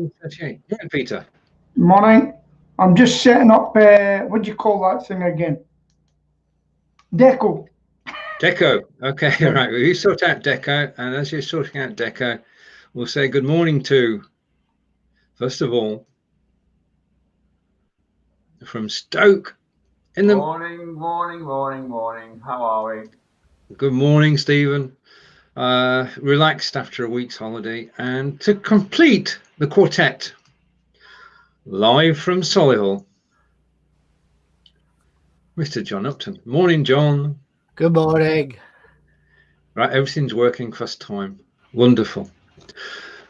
38. Yeah, Peter. Morning. I'm just setting up, what do you call that thing again? Deco. Deco. Okay, Yeah. right. Well, you sort out Deco, and as you're sorting out Deco, we'll say good morning to, first of all, from Stoke. Morning. How are we? Good morning, Stephen. Relaxed after a week's holiday, and to complete the quartet, live from Solihull, Mr. John Upton. Morning, John. Good morning. Right, everything's working first time. Wonderful.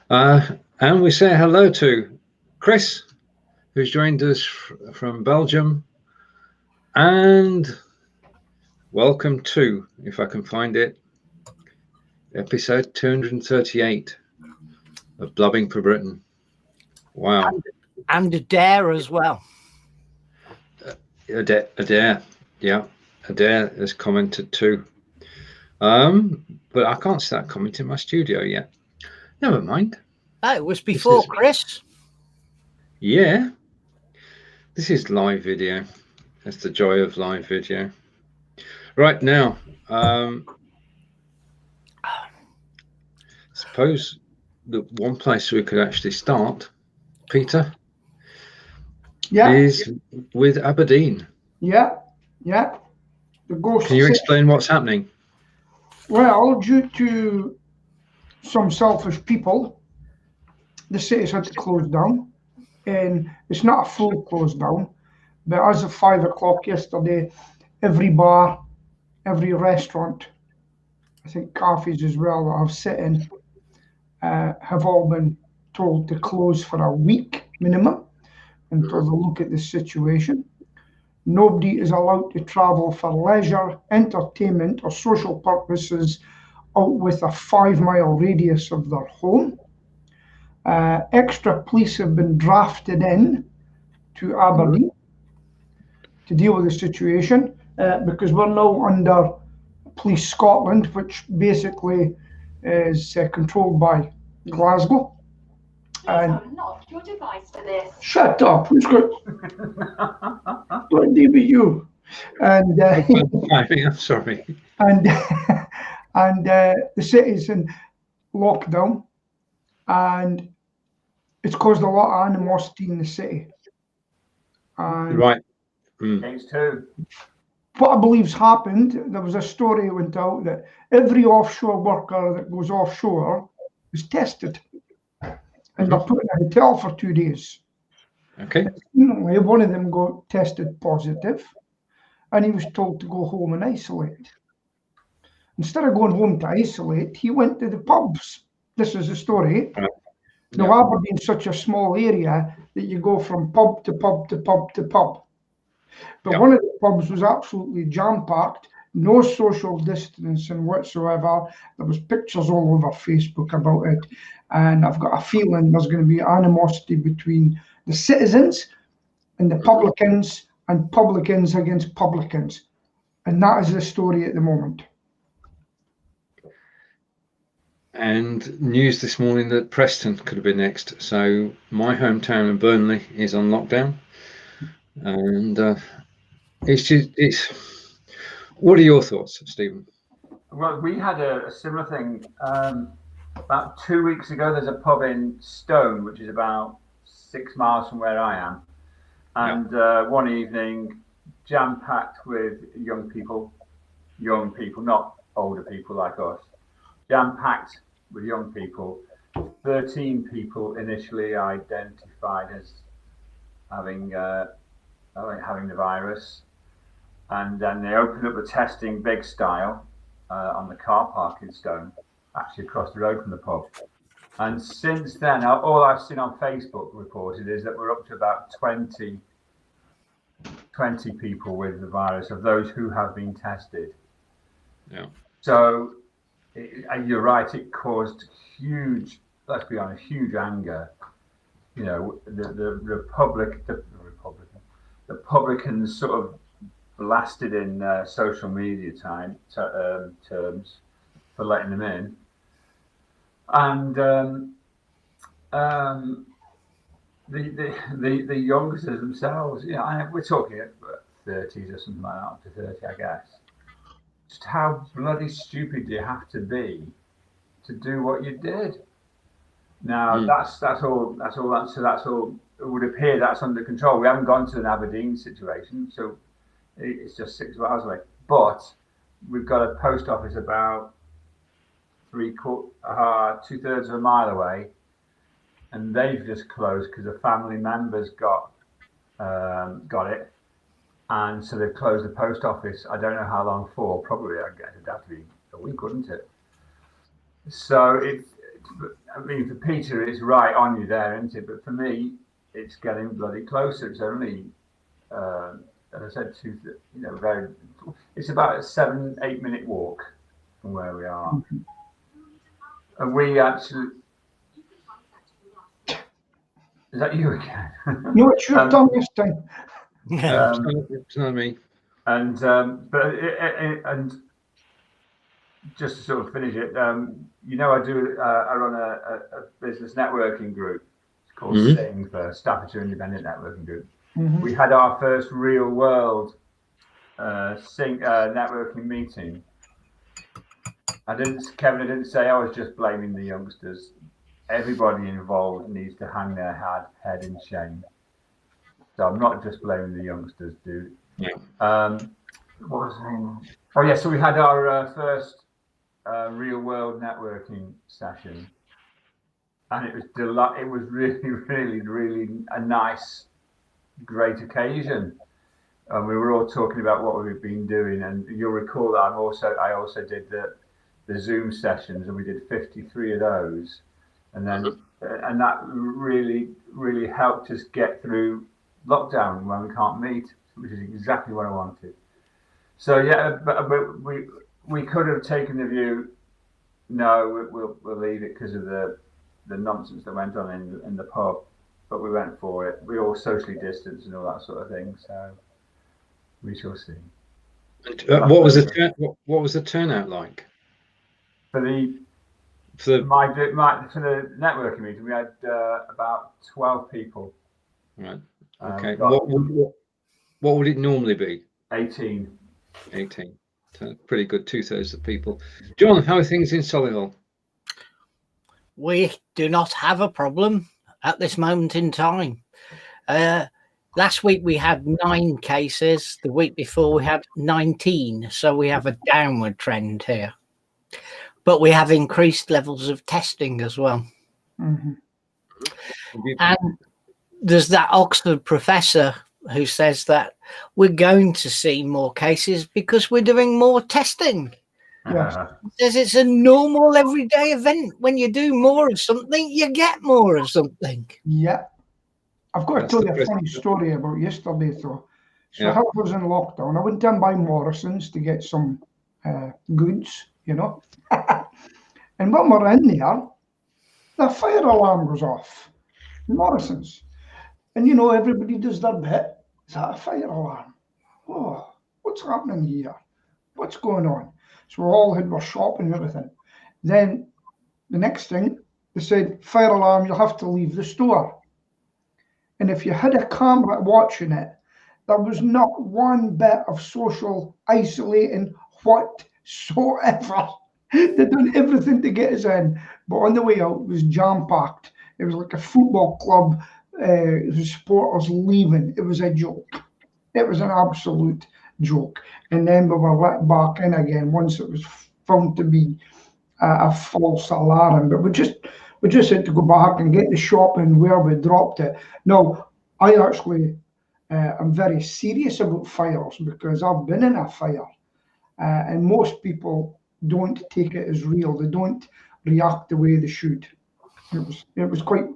And we say hello to Chris, who's joined us from Belgium, and welcome to, if I can find it, episode 238 of Blabbing for Britain. Wow. And Adair as well. Adair. Yeah, Adair has commented too. But I can't see that comment in my studio yet. Never mind. Oh, it was before Chris. Yeah. This is live video. That's the joy of live video. Right now, suppose the one place we could actually start, Peter, is with Aberdeen. Yeah. The ghost. Can you explain what's happening? Well, due to some selfish people, the city's had to close down. And it's not a full close down, but as of 5 o'clock yesterday, every bar, every restaurant, I think cafes as well that I've sit in, have all been told to close for a week minimum until they look at the situation. Nobody is allowed to travel for leisure, entertainment, or social purposes out with a 5-mile radius of their home. Extra police have been drafted in to Aberdeen to deal with the situation because we're now under Police Scotland, which basically is controlled by Glasgow. And unlock your device for this. Shut up! Who's got? Don't be you. And I'm sorry. And the city's in lockdown, and it's caused a lot of animosity in the city. And Right. Against who? what I believe's happened, there was a story that went out that every offshore worker that goes offshore is tested. And they're put in a hotel for 2 days. Okay. Fortunately, one of them got tested positive, and he was told to go home and isolate. Instead of going home to isolate, he went to the pubs. This is the story. Right. Now, Aberdeen's such a small area that you go from pub to pub to pub to pub. But one of the pubs was absolutely jam-packed, no social distancing whatsoever. There was pictures all over Facebook about it. And I've got a feeling there's going to be animosity between the citizens and the publicans and publicans against publicans. And that is the story at the moment. And news this morning that Preston could have been next. So my hometown of Burnley is on lockdown. And it's what are your thoughts, Stephen? Well, we had a similar thing about 2 weeks ago. There's a pub in Stone, which is about 6 miles from where I am, and one evening, jam-packed with young people, not older people like us, jam-packed with young people. 13 people initially identified as having the virus. And then they opened up the testing big style on the car park in Stone, actually across the road from the pub. And since then, all I've seen on Facebook reported is that we're up to about 20 people with the virus of those who have been tested. Yeah. So you're right, it caused huge, let's be honest, huge anger. You know, the Republicans sort of blasted in social media terms for letting them in, and the youngsters themselves, we're talking 30s or something like that, up to 30, I guess. Just how bloody stupid do you have to be to do what you did? Now that's all. It would appear that's under control. We haven't gone to an Aberdeen situation, so it's just 6 hours away. But we've got a post office about 2/3 of a mile away, and they've just closed because a family member's got it, and so they've closed the post office. I don't know how long for. Probably, I guess it'd have to be a week, wouldn't it? So I mean, for Peter, it's right on you there, isn't it? But for me, it's getting bloody closer. It's only, as I said, it's about a 7-8 minute walk from where we are. Mm-hmm. And we actually, is that you again? No, it's your tongue this time. It's not me. And just to sort of finish it, I run a business networking group. It's called SING, for Staffordshire Independent Networking Group. Mm-hmm. We had our first real world SING networking meeting. Kevin, I didn't say I was just blaming the youngsters. Everybody involved needs to hang their head in shame. So I'm not just blaming the youngsters, dude. Yeah. What was I saying? Oh yeah, so we had our first real world networking session, and it was really, really, really a nice, great occasion. And we were all talking about what we've been doing, and you'll recall that I also did the Zoom sessions, and we did 53 of those, and then and that really, really helped us get through lockdown when we can't meet, which is exactly what I wanted. So yeah, but we could have taken the view, no, we'll leave it because of the nonsense that went on in the pub, but we went for it. We all socially distanced and all that sort of thing. So we shall see. What was the turnout like for the networking meeting? We had about 12 people. Right. Okay. What would it normally be? 18. So pretty good, 2/3 of the people. John, how are things in Solihull? We do not have a problem at this moment in time. Last week we had 9 cases. The week before we had 19. So we have a downward trend here. But we have increased levels of testing as well. Mm-hmm. And there's that Oxford professor who says that we're going to see more cases because we're doing more testing. Yeah. He says it's a normal everyday event. When you do more of something, you get more of something. Yeah. I've got to tell you a funny story about yesterday, though. So I was in lockdown. I went down by Morrison's to get some goods, And when we're in there, the fire alarm goes off. Morrison's. And, everybody does their bit. Is that a fire alarm? Oh, what's happening here? What's going on? So we all had our shopping and everything. Then the next thing, they said, fire alarm, you'll have to leave the store. And if you had a camera watching it, there was not one bit of social isolating whatsoever. They'd done everything to get us in. But on the way out, it was jam-packed. It was like a football club. The supporters leaving. It was a joke. It was an absolute joke. And then we were let back in again once it was found to be a false alarm. But we just had to go back and get the shopping where we dropped it. Now, I actually am very serious about fires because I've been in a fire, and most people don't take it as real. They don't react the way they should. It was quite.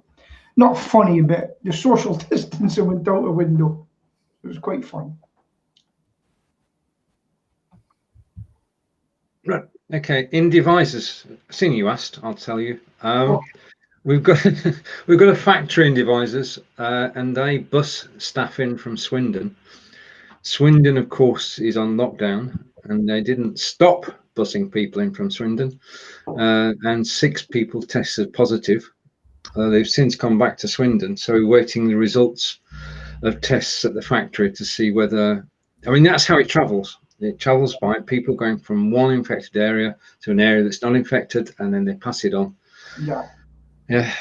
Not funny, but the social distancing went out the window. It was quite fun. Right. Okay. In devices, seeing you asked, I'll tell you. We've got a factory in devices, and they bus staff in from Swindon. Swindon, of course, is on lockdown, and they didn't stop busing people in from Swindon, and 6 people tested positive. They've since come back to Swindon, so we're waiting the results of tests at the factory to see whether. I mean, that's how it travels. It travels by people going from one infected area to an area that's not infected, and then they pass it on. Yeah. Yeah.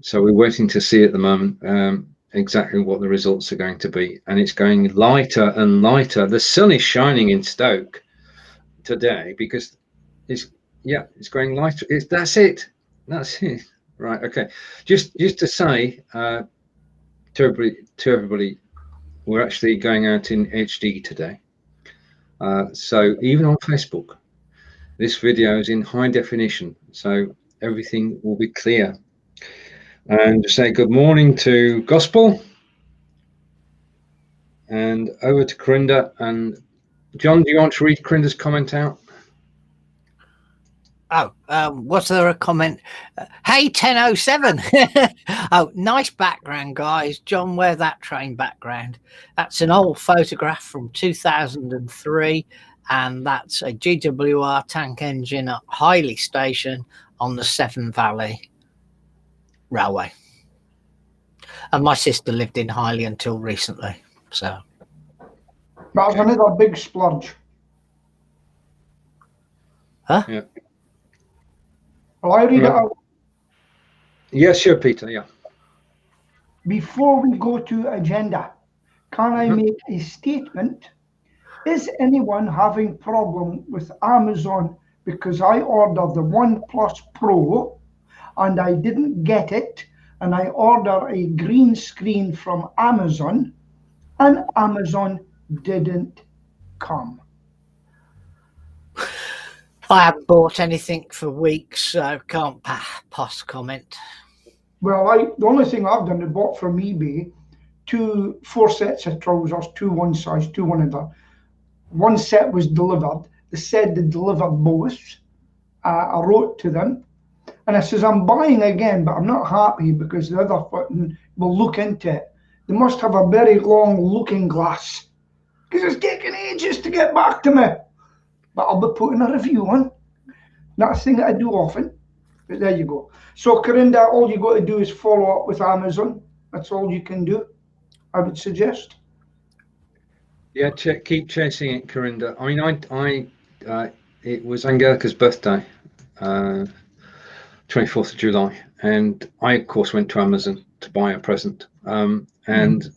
So we're waiting to see at the moment exactly what the results are going to be, and it's going lighter and lighter. The sun is shining in Stoke today because it's going lighter. That's it. Right. Okay. Just to say to everybody, we're actually going out in HD today. So even on Facebook, this video is in high definition, so everything will be clear. And say good morning to Gospel, and over to Corinda. And John, do you want to read Corinda's comment out? Oh, was there a comment? Hey, 1007. Oh, nice background, guys. John, wear that train background. That's an old photograph from 2003, and that's a GWR tank engine at Healey Station on the Severn Valley Railway. And my sister lived in Healey until recently, so. That's another big splurge. Huh? Yeah. Will I read it out? Yes, sure, Peter. Yeah. Before we go to agenda, can I make a statement? Is anyone having problem with Amazon because I ordered the OnePlus Pro and I didn't get it, and I ordered a green screen from Amazon and Amazon didn't come? I haven't bought anything for weeks, so can't pass comment. Well, the only thing I've done is bought from eBay 4 sets of trousers, 2 one size, 2 one other. One set was delivered. They said they delivered both. I wrote to them and I says, I'm buying again, but I'm not happy because the other person will look into it. They must have a very long looking glass because it's taking ages to get back to me. But I'll be putting a review on. Not a thing that I do often, but there you go. So, Corinda, all you got to do is follow up with Amazon. That's all you can do, I would suggest. Yeah, keep chasing it, Corinda. I mean, it was Angelica's birthday, 24th of July, and I, of course, went to Amazon to buy a present and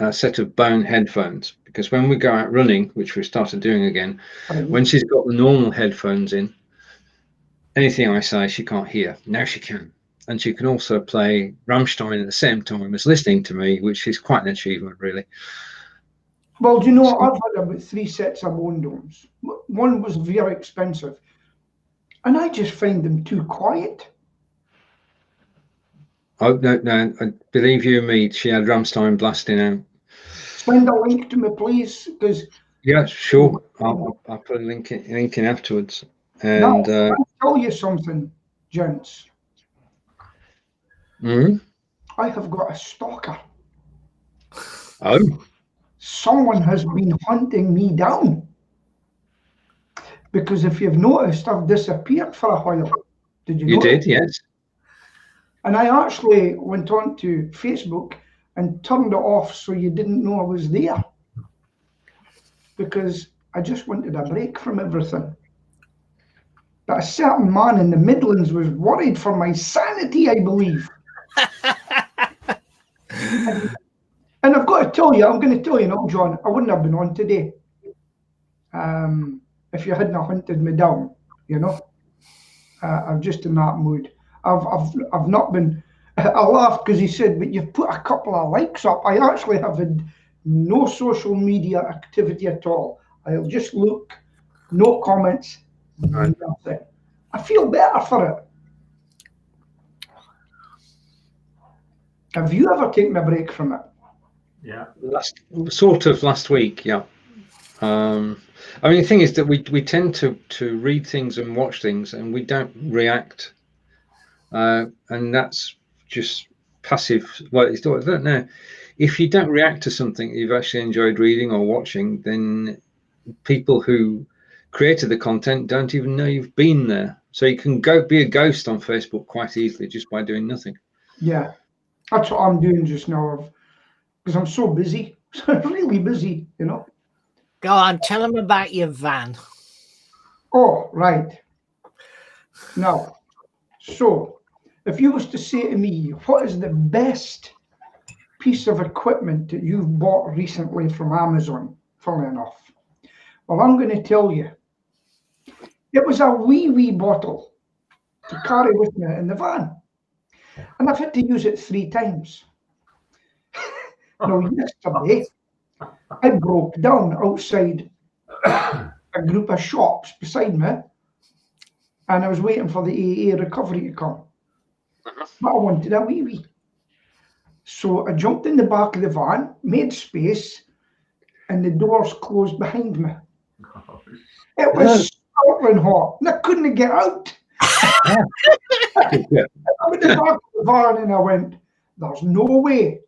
a set of bone headphones, because when we go out running, which we started doing again, when she's got the normal headphones in, anything I say she can't hear. Now she can. And she can also play Rammstein at the same time as listening to me, which is quite an achievement, really. Well, do you know what? I've had about 3 sets of bone domes. One was very expensive, and I just find them too quiet. Oh, no, I believe you and me, she had Rammstein blasting out. Send a link to me, please, because... Yeah, sure. I'll put a link in afterwards. And I'll tell you something, gents. I have got a stalker. Oh. Someone has been hunting me down. Because if you've noticed, I've disappeared for a while. Did you know? You did, yes. And I actually went on to Facebook and turned it off so you didn't know I was there. Because I just wanted a break from everything. But a certain man in the Midlands was worried for my sanity, I believe. And I've got to tell you, I'm going to tell you now, John, I wouldn't have been on today if you hadn't hunted me down, you know. I'm just in that mood. I've not been... I laughed because he said, but you've put a couple of likes up. I actually have had no social media activity at all. I'll just look, no comments, nothing. I feel better for it. Have you ever taken a break from it? Yeah. Last week, yeah. I mean, the thing is that we tend to read things and watch things, and we don't react, and that's just passive. Well, I don't know. If you don't react to something you've actually enjoyed reading or watching, then people who created the content don't even know you've been there. So you can go be a ghost on Facebook quite easily just by doing nothing. Yeah, that's what I'm doing just now, because I'm so busy, really busy, you know. Go on, tell them about your van. Oh, right. Now, so if you was to say to me, what is the best piece of equipment that you've bought recently from Amazon, funnily enough, well, I'm going to tell you. It was a wee bottle to carry with me in the van. And I've had to use it 3 times. Now, yesterday, I broke down outside a group of shops beside me, and I was waiting for the AA recovery to come. But I wanted a wee. So I jumped in the back of the van, made space, and the doors closed behind me. It was scorching hot, and I couldn't get out. I'm in the back of the van, and I went, there's no way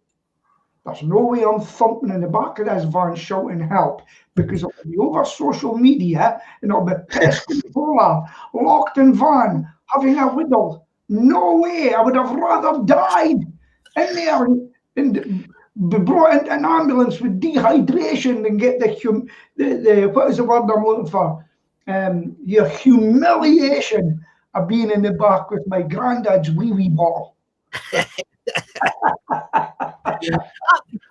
I'm thumping in the back of this van shouting help, because it'll be over social media and it'll be pest controller, locked in van, having a whittle. No way, I would have rather died in there and be brought into an ambulance with dehydration than get the what is the word I'm looking for? Your humiliation of being in the back with my granddad's wee bottle.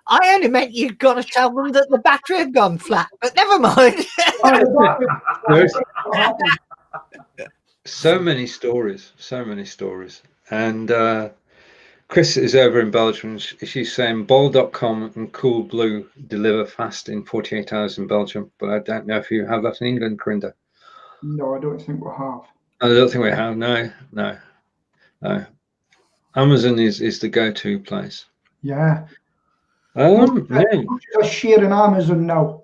I only meant you've got to tell them that the battery had gone flat, but never mind. There's so many stories. And Chris is over in Belgium. She's saying bol.com and Coolblue deliver fast in 48 hours in Belgium, but I don't know if you have that in England, Corinda. No, I don't think we have. I don't think we have. No. Amazon is the go-to place. Yeah. Man. I share in Amazon now.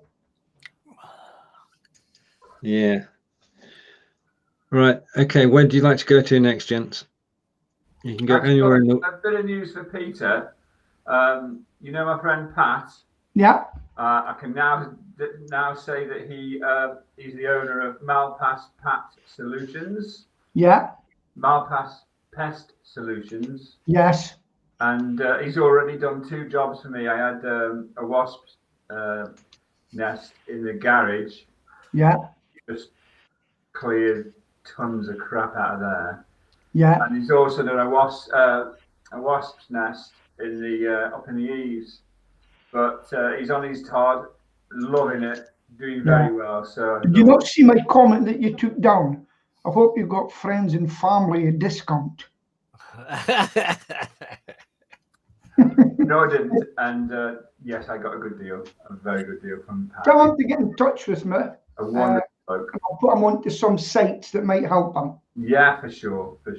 Yeah. Right. Okay. Where do you like to go to next, gents? You can go anywhere in the. A bit of news for Peter. You know my friend Pat. Yeah. I can now say that he's the owner of Malpass Pat Solutions. Yeah. Malpass Pest Solutions. Yes. And he's already done 2 jobs for me. I had a wasp nest in the garage. Yeah. Just cleared tons of crap out of there. Yeah. And he's also done a wasp's nest in the up in the eaves. But he's on his Todd, loving it, doing very well. So did you not see my comment that you took down? I hope you got friends and family at discount. No, I didn't. And yes, I got a good deal, a very good deal from Pat. Tell him to get in touch with me. A wonderful bloke. I'll put him onto some sites that might help him. Yeah, for sure. But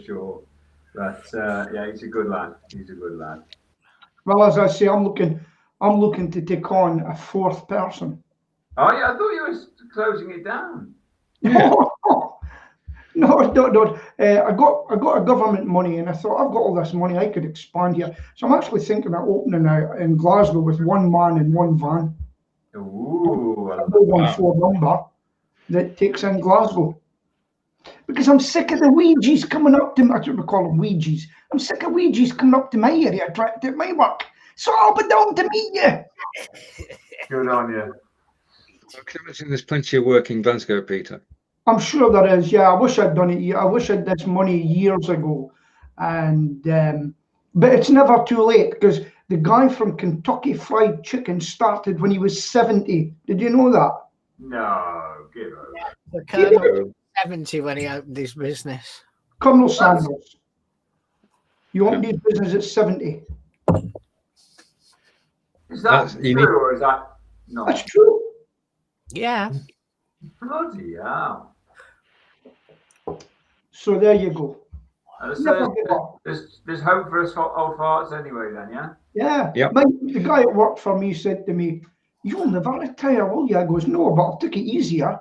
yeah, he's a good lad. Well, as I say, I'm looking to take on a 4th person. Oh yeah, I thought you was closing it down. No, I don't. I got a government money, and I thought, I've got all this money, I could expand here. So I'm actually thinking of opening out in Glasgow with 1 man and 1 van. Ooh, a 014 number that takes in Glasgow. Because I'm sick of the Ouija's coming up to me. That's what we call them, Ouija's. I'm sick of Ouija's coming up to my area trying to do my work. So I'll be down to meet you. Good on you. I can imagine there's plenty of work in Glasgow, Peter. I'm sure there is. Yeah, I wish I'd done it. I wish I'd this money years ago. And but it's never too late, because the guy from Kentucky Fried Chicken started when he was 70. Did you know that? No, give up. The Colonel was 70 when he opened his business. Colonel Sanders. He opened his business at 70. Is that true or is that not? That's true. Yeah. Bloody hell. So there you go. So there's hope for us old farts anyway then, yeah? Yeah. Yep. The guy that worked for me said to me, "You'll never retire, will you?" I goes, "No, but I'll take it easier."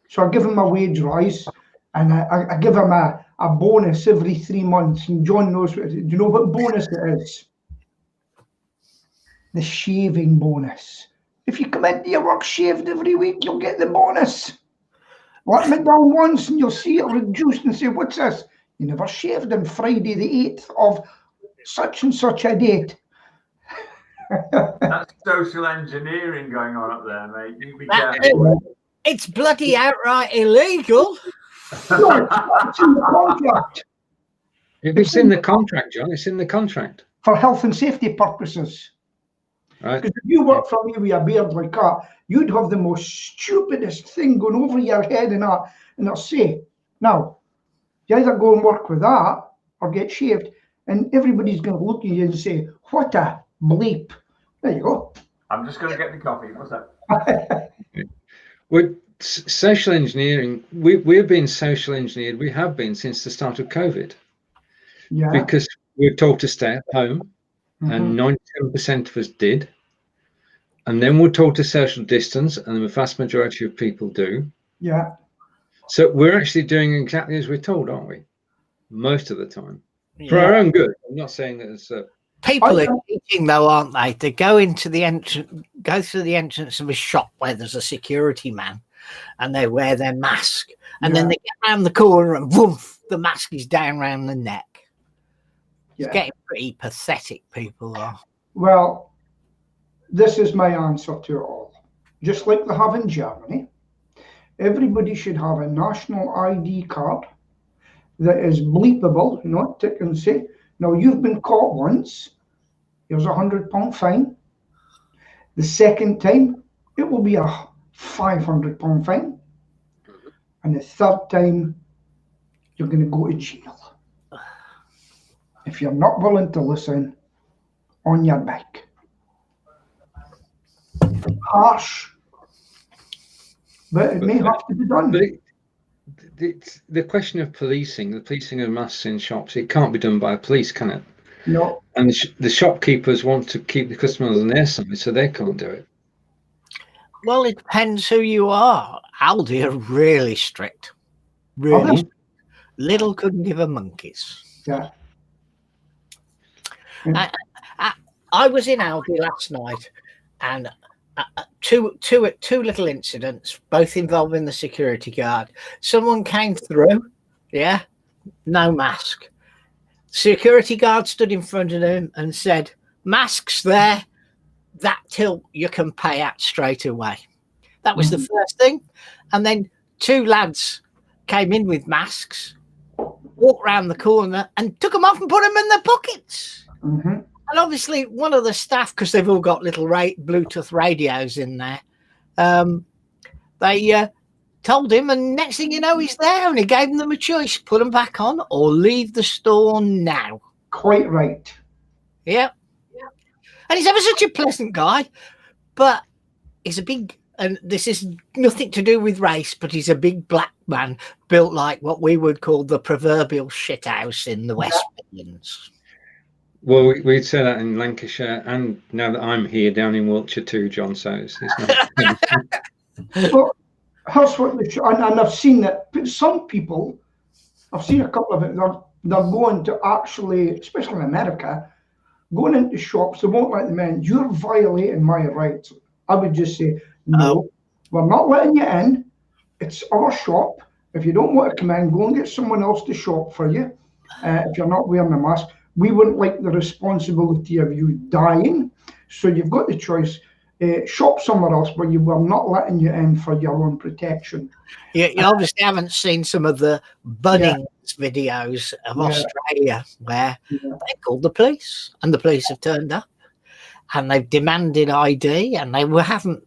So I give him a wage rise, and I give him a bonus every 3 months. And John knows what it is. Do you know what bonus it is? The shaving bonus. If you come into your work shaved every week, you'll get the bonus. Let me down once and you'll see it reduced and say, what's this? You never shaved on Friday the 8th of such and such a date. That's social engineering going on up there, mate. You be careful. It's bloody outright illegal. No, it's in the contract. It's in the contract, John. It's in the contract. For health and safety purposes. Right. Because if you work for me with a beard like that, you'd have the most stupidest thing going over your head and that, and they'll say, now, you either go and work with that or get shaved, and everybody's going to look at you and say, what a bleep. There you go. I'm just going to get the coffee. What's that? With social engineering, we're being social engineered. We have been since the start of COVID. Yeah. Because we're told to stay at home, and 97% of us did. And then we're told to social distance, and the vast majority of people do. Yeah. So we're actually doing exactly as we're told, aren't we? Most of the time. For our own good. I'm not saying that it's people are teaching though, aren't they? They go into the entrance, go through the entrance of a shop where there's a security man, and they wear their mask, and then they get around the corner and woof, the mask is down around the neck. It's getting pretty pathetic, people are. Well, this is my answer to it all. Just like they have in Germany, everybody should have a national ID card that is bleepable, not tick and say, now you've been caught once, here's £100 fine. The second time, it will be a £500 fine. And the third time, you're going to go to jail. If you're not willing to listen, on your back. Harsh, but it may have to be done. The question of policing, the policing of masks in shops, it can't be done by police, can it? No. And the shopkeepers want to keep the customers on their side, so they can't do it. Well, it depends who you are. Aldi are really strict. Really strict. Little couldn't give a monkeys. Yeah. I was in Aldi last night, and two little incidents, both involving the security guard. Someone came through, no mask. Security guard stood in front of him and said, "Masks there, that till you can pay out straight away." That was the first thing. And then two lads came in with masks, walked round the corner and took them off and put them in their pockets. And obviously one of the staff, because they've all got little Bluetooth radios in there, they told him, and next thing you know, he's there, and he gave them a choice: put them back on or leave the store now. Quite right. Yeah. And he's ever such a pleasant guy, but he's a big, and this is nothing to do with race, but he's a big black man built like what we would call the proverbial shithouse in the West Midlands. Well, we'd say that in Lancashire, and now that I'm here down in Wiltshire too, John, so it's not. Well, here's what and I've seen that some people, I've seen a couple of it, they're going to actually, especially in America, going into shops, they won't let them in. You're violating my rights. I would just say, no, we're not letting you in. It's our shop. If you don't want to come in, go and get someone else to shop for you. If you're not wearing a mask, we wouldn't like the responsibility of you dying. So you've got the choice. Shop somewhere else, but you were not letting you in for your own protection. You obviously haven't seen some of the Bunnings videos of Australia where they called the police, and the police have turned up, and they've demanded ID, and they haven't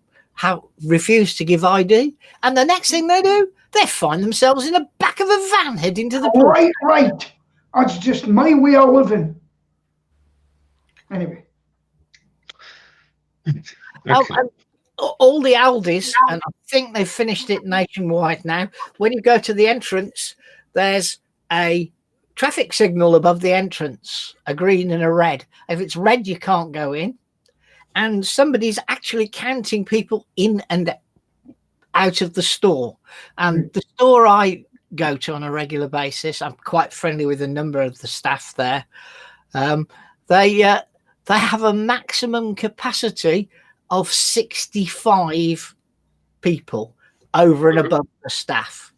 refused to give ID, and the next thing they do, they find themselves in the back of a van heading to the police. Right. That's just my way of living. Anyway. Okay. All the Aldis, and I think they've finished it nationwide now. When you go to the entrance, there's a traffic signal above the entrance, a green and a red. If it's red, you can't go in. And somebody's actually counting people in and out of the store. And the store I go to on a regular basis, I'm quite friendly with a number of the staff there. They have a maximum capacity of 65 people over and above the staff.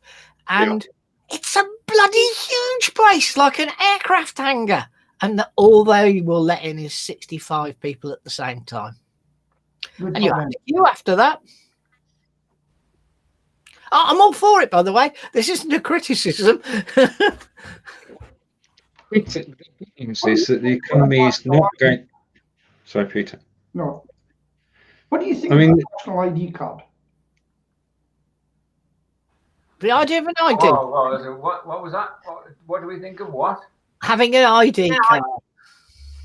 and it's a bloody huge place, like an aircraft hangar, and all they will let in is 65 people at the same time. Good And you for have them. to queue after that. I'm all for it, by the way. This isn't a criticism. The good news is that the economy is not going. Sorry, Peter. No. What do you think I mean, of the national ID card? The idea of an ID, Whoa, what was that? What do we think of what? having an ID card.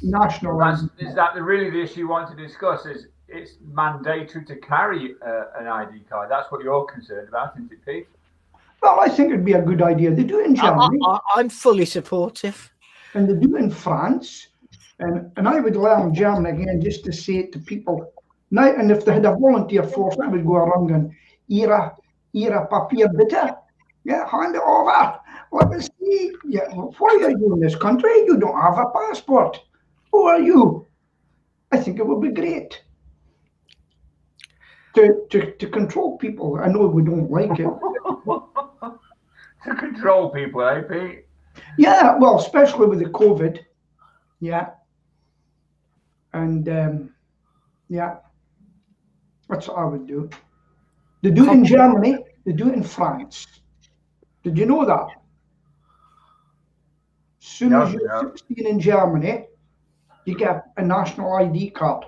National Well, ID. is that really the issue you want to discuss? Is it's mandatory to carry an ID card? That's what you're concerned about, isn't it, Pete? Well, I think it'd be a good idea. They do it in Germany, I'm fully supportive. and they do it in France. And I would learn German again just to say it to people. Now, and if they had a volunteer force, I would go around and Ihre Papier bitte. Yeah, hand it over. Let me see. Yeah, why are you in this country? You don't have a passport. Who are you? I think it would be great to control people. I know we don't like it. To control people, eh, Pete? Yeah, well, especially with the COVID. Yeah. And yeah, that's what I would do. They do it in Germany. They do it in France. Did you know that? As soon as you're 16 in Germany, you get a national ID card.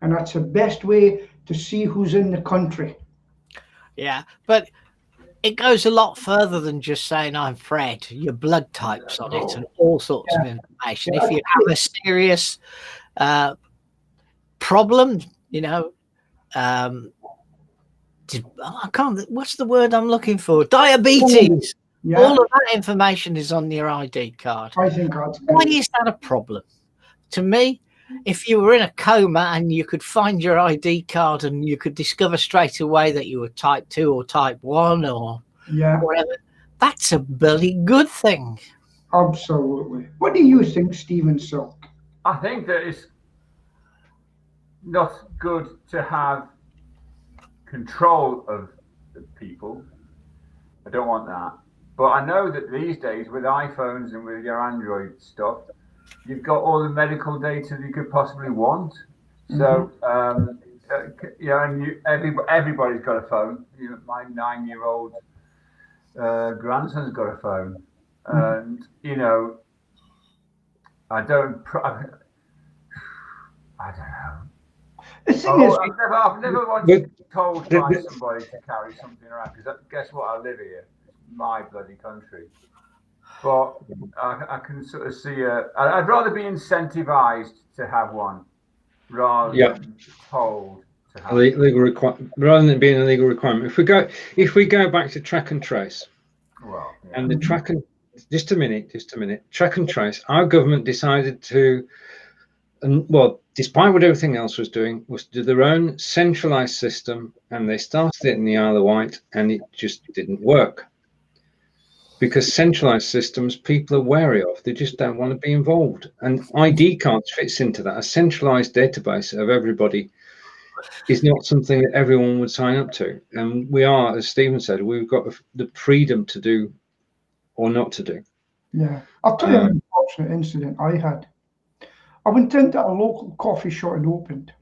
And that's the best way to see who's in the country. Yeah, but it goes a lot further than just saying I'm Fred. Your blood types on it and all sorts of information. If you have a serious problem, you know, I can't. What's the word I'm looking for? Diabetes. Yeah, All of that information is on your ID card. I think that's Why good. is that a problem? To me, if you were in a coma and you could find your ID card and you could discover straight away that you were type 2 or type 1 or Yeah, whatever, that's a bloody good thing. absolutely. What do you think, Stephen Silk? I think that it's not good to have control of the people. I don't want that. But I know that these days with iPhones and with your Android stuff, you've got all the medical data that you could possibly want. So, you know, and everybody's got a phone. You know, my 9-year-old grandson's got a phone. And, you know, I don't know. The thing is, I've never wanted told by somebody to carry something around, because guess what? I live here. It's my bloody country. But I can sort of see I'd rather be incentivized to have one rather than told to have legal requirement, rather than it being a legal requirement. If we go back to track and trace, and the track and just a minute, track and trace. Our government decided to, well, despite what everything else was doing, was to do their own centralized system, and they started it in the Isle of Wight, and it just didn't work. Because centralized systems, people are wary of. They just don't want to be involved. And ID cards fits into that. A centralized database of everybody is not something that everyone would sign up to. And we are, as Stephen said, we've got the freedom to do or not to do. yeah, I'll tell you an unfortunate incident I had. I went into a local coffee shop had opened,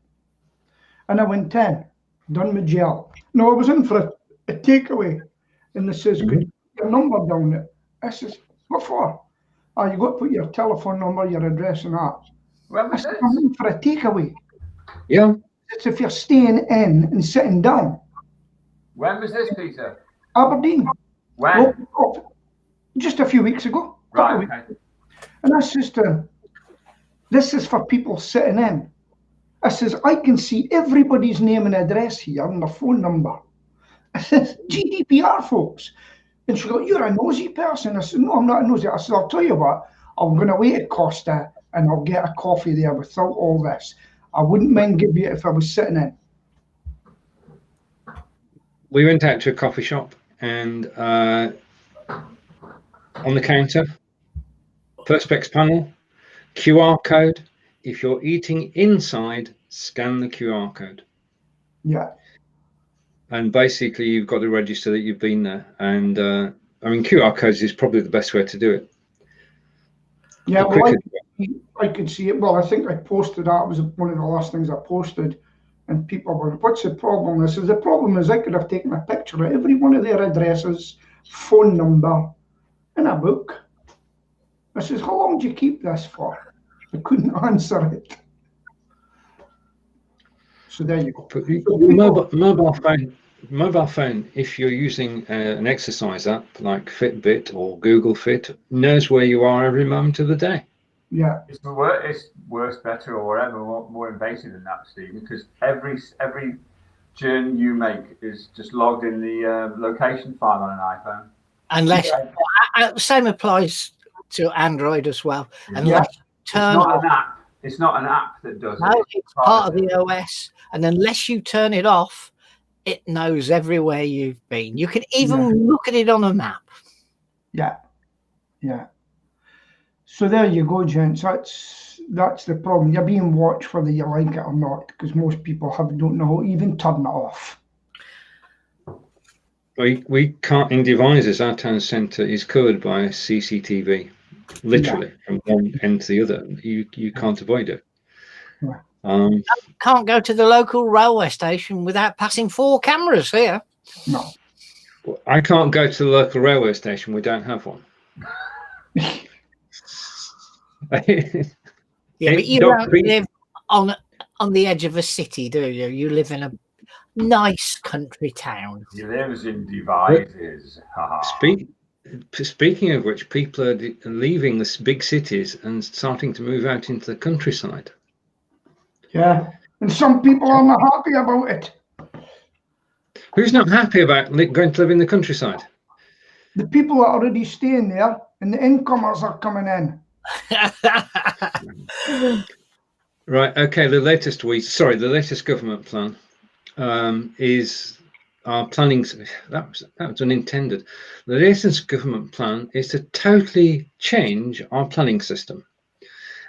and I went in, done my gel. No, I was in for a takeaway, and they says, "Could you put your number down there?" I says, "What for?" "Oh, you got to put your telephone number, your address, and that." I said, "I'm in for a takeaway." Yeah. It's if you're staying in and sitting down. When was this, Peter? Aberdeen. When? Just a few weeks ago. Right. Okay. And I says to him, "This is for people sitting in." I says, "I can see everybody's name and address here and their phone number." I says, "GDPR, folks." And she goes, "You're a nosy person." I said, "No, I'm not a nosy." I said, "I'll tell you what, I'm going away to Costa and I'll get a coffee there without all this. I wouldn't mind giving you it if I was sitting in." We went out to a coffee shop, and on the counter, Perspex panel, QR code. If you're eating inside, scan the QR code. Yeah. and basically you've got to register that you've been there. And I mean, QR codes is probably the best way to do it. Yeah, The well, quicker- I could see it. Well, I think I posted that. It was one of the last things I posted. And people were, what's the problem? I said, the problem is I could have taken a picture of every one of their addresses, phone number, in a book. I says, how long do you keep this for? I couldn't answer it. So there you go. But So people, mobile phone, if you're using an exercise app like Fitbit or Google Fit, knows where you are every moment of the day. yeah, It's worse, better, or whatever, more invasive than that, Stephen, because every journey you make is just logged in the location file on an iPhone. Unless same applies to Android as well. Yeah. Unless you turn off. It's not an app that does No, it. it's part of the OS, and unless you turn it off, it knows everywhere you've been. You can even look at it on a map. yeah. So there you go, gents. That's the problem. You're being watched whether you like it or not, because most people don't know how to even turn it off. We can't, in devices, our town centre is covered by CCTV, literally from one end to the other. You can't avoid it. Yeah. Can't go to the local railway station without passing 4 cameras here. No. I can't go to the local railway station. We don't have one. Yeah, but you don't live on the edge of a city, do you? You live in a nice country town. He lives in devices. Speaking of which, people are leaving the big cities and starting to move out into the countryside. Yeah, and some people are not happy about it. Who's not happy about going to live in the countryside? The people are already staying there, and the incomers are coming in. Right. Okay. The latest government plan is our planning. That was unintended. The latest government plan is to totally change our planning system.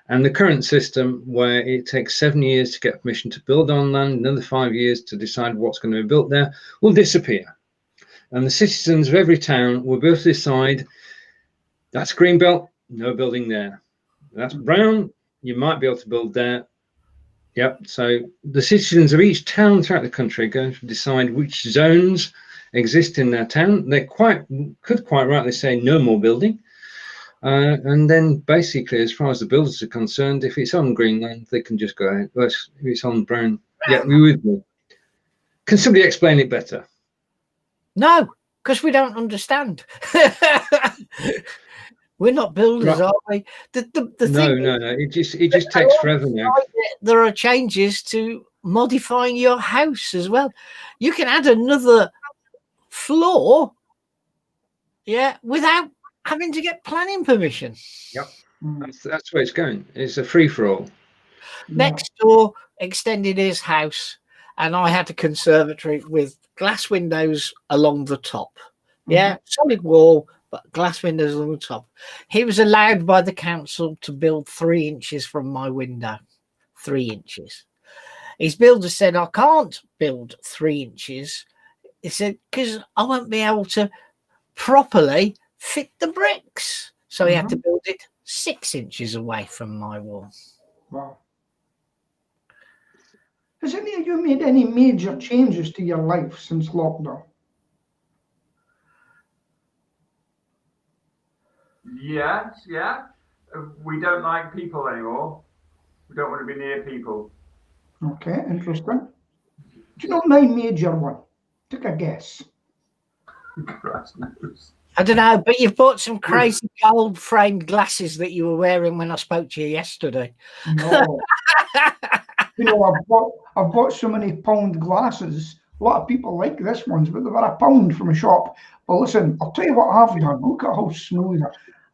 And the current system, where it takes 7 years to get permission to build on land, another 5 years to decide what's going to be built there, will disappear. And the citizens of every town will be able to decide, that's green belt, no building there. That's brown, you might be able to build there. Yep. So the citizens of each town throughout the country are going to decide which zones exist in their town. They could quite rightly say no more building. And then basically, as far as the builders are concerned, if it's on green land, they can just go ahead. If it's on brown, yeah, we with me. Can somebody explain it better? No, because we don't understand. We're not builders, are we? The thing No. It just takes forever now. There are changes to modifying your house as well. You can add another floor, without having to get planning permission. Yep, that's where it's going. It's a free for all. Next door extended his house, and I had a conservatory with glass windows along the top. Solid wall, but glass windows along the top. He was allowed by the council to build 3 inches from my window. 3 inches. His builder said, I can't build 3 inches. He said, because I won't be able to properly fit the bricks. So he had to build it 6 inches away from my wall. Wow. Has any of you made any major changes to your life since lockdown? Yes, yeah. We don't like people anymore. We don't want to be near people. Okay, interesting. Do you know my major one? Take a guess. Christ knows. I don't know, but you've bought some crazy gold framed glasses that you were wearing when I spoke to you yesterday. No. You know, I've bought so many pound glasses. A lot of people like this ones, but they were £1 from a shop. Well, listen, I'll tell you what I've done. Look at how smooth.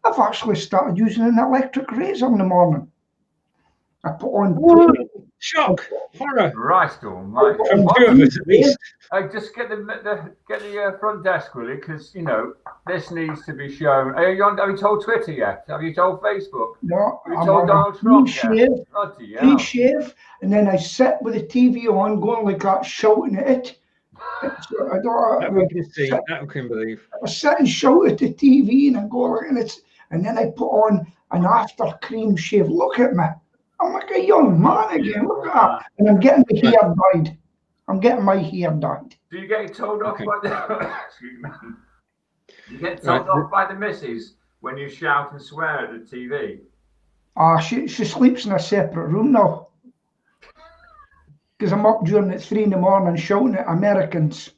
I've actually started using an electric razor in the morning. I put on shock, horror. Right, almighty. From 2 of us at least. Just get the front desk, will you? Because this needs to be shown. Have you told Twitter yet? Have you told Facebook? No, have you told Donald Trump yet? Clean shave, and then I sit with the TV on, going like that, shouting at it. So I That don't. we can see. That we can believe. I sit and shout at the TV and I go like, and then I put on an after cream shave. Look at me. I'm like a young man again. Look at that. And I'm getting the hair dyed. I'm getting my hair dyed. Do you get told off Okay. by the excuse me? You get told off by the missus when you shout and swear at the TV? She sleeps in a separate room now. Because I'm up during at 3 a.m. shouting at Americans.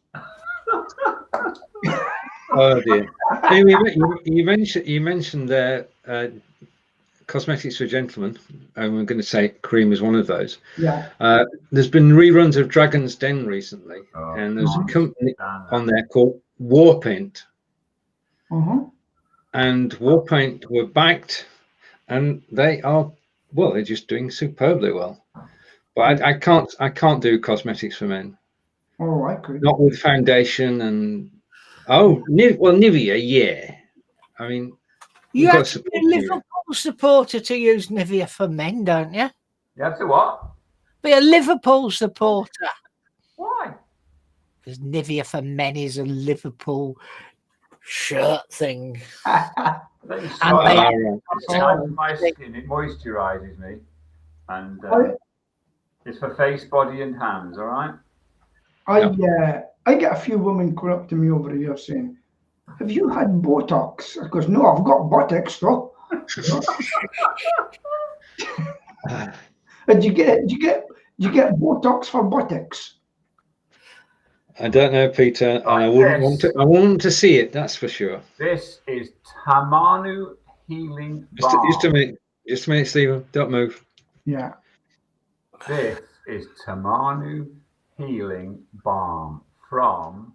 Oh dear. You mentioned there cosmetics for gentlemen, and we're going to say cream is one of those. Yeah. There's been reruns of Dragon's Den recently, and there's a company on there called Warpaint. And Warpaint were backed, and they're just doing superbly well. But I can't do cosmetics for men. Oh, I could. Not with foundation and Nivea, yeah. I mean, you have to be a Liverpool supporter to use Nivea for men, don't you? You have to what? Be a Liverpool supporter. Why? Because Nivea for men is a Liverpool shirt thing. My skin, it moisturizes me, and it's for face, body, and hands. All right. I get a few women coming up to me over here saying, "Have you had Botox?" I goes, "No, I've got buttocks though." Did you get Botox for buttocks? I don't know, Peter, and I want to see it. That's for sure. This is Tamanu Healing Balm. Just a minute, Stephen. Don't move. Yeah. This is Tamanu Healing Balm from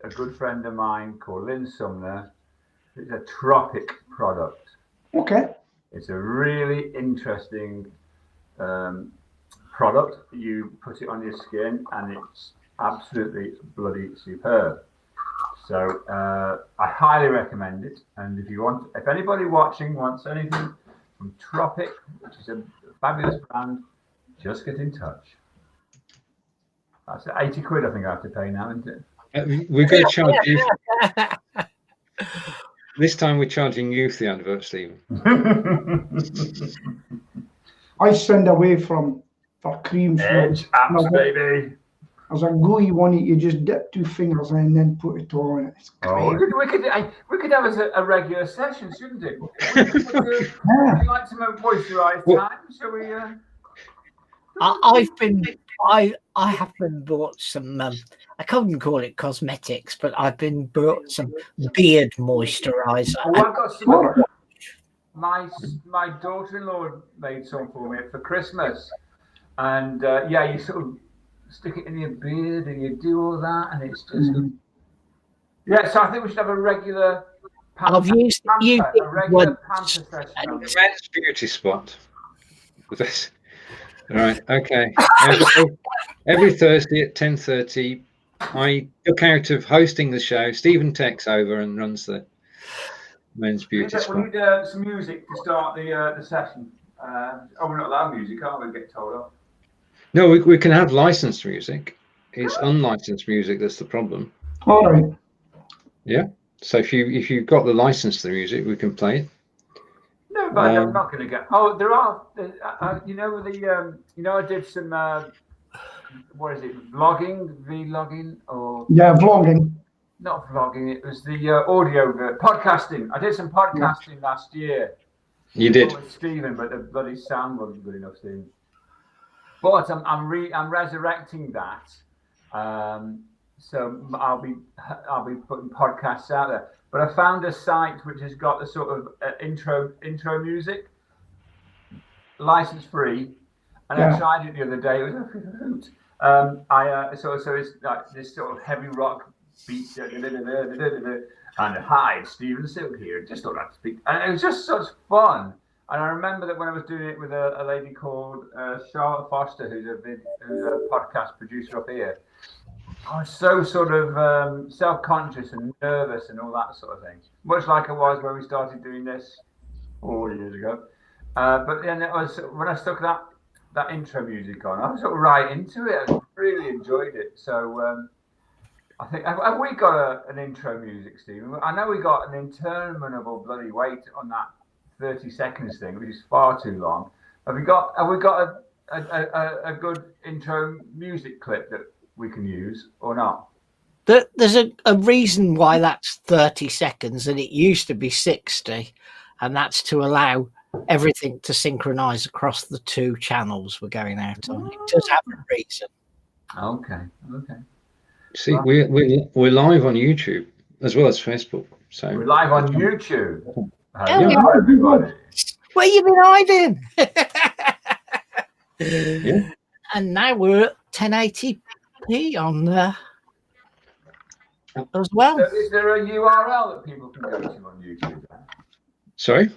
a good friend of mine called Lynn Sumner. It's a Tropic product. Okay. It's a really interesting product. You put it on your skin and it's absolutely bloody superb. So I highly recommend it. And if anybody watching wants anything from Tropic, which is a fabulous brand, just get in touch. That's 80 quid I think I have to pay now, isn't it? We're going to charge you. This time we're charging you for the advert, Stephen. I send away for creams. Edge apps, baby. As a gooey one, you just dip 2 fingers in and then put it on. It's great. We could have a regular session, shouldn't it? Would you like some moisturised time? Shall we? I have been bought some. I couldn't call it cosmetics, but I've been bought some beard moisturiser. Oh, I've got some. My daughter-in-law made some for me for Christmas, and you sort of stick it in your beard and you do all that, and it's just So I think we should have a regular. I've used a regular panther session. A men's beauty spot. All right. Okay. Every Thursday at 10:30, I look out of hosting the show. Stephen takes over and runs the men's beauty spot. We need some music to start the session. We're not allowed music, aren't we? Get told off. No, we can have licensed music. It's unlicensed music that's the problem. All right. Yeah. So if you've got the license to the music, we can play it. No, but I'm not going to get. Oh, there are. I did some. What is it? Vlogging, or? Yeah, vlogging. Not vlogging. It was the audio podcasting. I did some podcasting last year. You did. With Stephen, but the bloody sound wasn't good enough, Stephen. But I'm resurrecting that. So I'll be putting podcasts out there. But I found a site which has got the sort of intro music, license free, and I tried it the other day. It was a hoot. So it's like this sort of heavy rock beat, and hi, Stephen Silk here. Just thought I'd speak, and it was just such fun. And I remember that when I was doing it with a lady called Charlotte Foster, who's a podcast producer up here. I was so sort of self-conscious and nervous and all that sort of thing. Much like I was when we started doing this 4 years ago. But then it was when I stuck that that intro music on, I was sort of right into it. I really enjoyed it. So I think have we got an intro music, Stephen? I know we got an interminable bloody wait on that 30 seconds thing, which is far too long. Have we got a good intro music clip that we can use or not? There's a reason why that's 30 seconds and it used to be 60, and that's to allow everything to synchronize across the two channels we're going out on. It does have a reason. Okay. See, we're live on YouTube as well as Facebook. So we're live on YouTube. Hello, everybody. Where you been hiding? Yeah. And now we're at 1080p on there as well. So is there a URL that people can go to on YouTube? Sorry?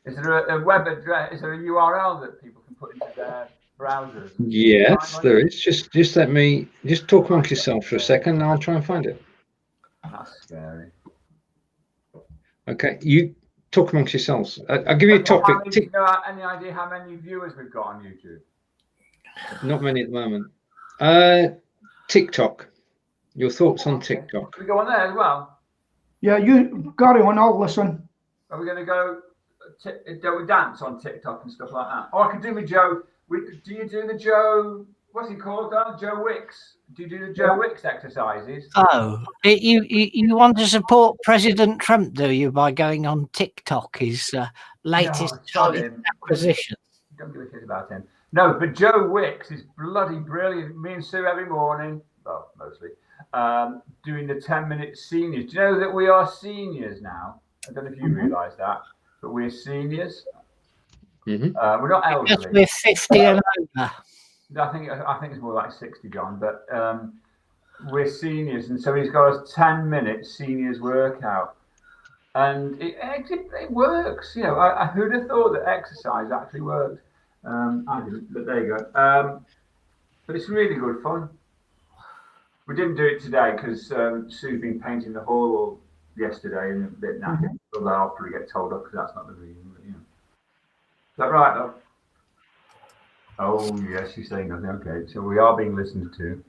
Is there a web address? Is there a URL that people can put into their browsers? Yes, there is. Just let me talk amongst yourself for a second, and I'll try and find it. That's scary. Okay, you talk amongst yourselves. I'll give you a topic. Do you know any idea how many viewers we've got on YouTube? Not many at the moment. TikTok. Your thoughts on TikTok? Can we go on there as well? Yeah, you carry on. I'll listen. Are we going to go? Do we dance on TikTok and stuff like that? Or I could do with Joe. Do you do the Joe? What's he called? Joe Wicks. Do you do the Joe Wicks exercises? Oh, you want to support President Trump, do you, by going on TikTok? His latest acquisition. Don't give a shit about him. No, but Joe Wicks is bloody brilliant. Me and Sue every morning, well, mostly, doing the 10-minute seniors. Do you know that we are seniors now? I don't know if you realise that, but we're seniors. Mm-hmm. We're not elderly. Because we're 50 and over. I think it's more like 60, John, but we're seniors, and so he's got a 10-minute seniors workout, and it works. You know, who'd have thought that exercise actually worked? I didn't, but there you go. But it's really good fun. We didn't do it today because Sue's been painting the hall all yesterday and a bit knackered. Although I'll probably get told off because that's not the reason. But, you know. Is that right, though? Oh, yes, she's saying nothing. Okay, so we are being listened to.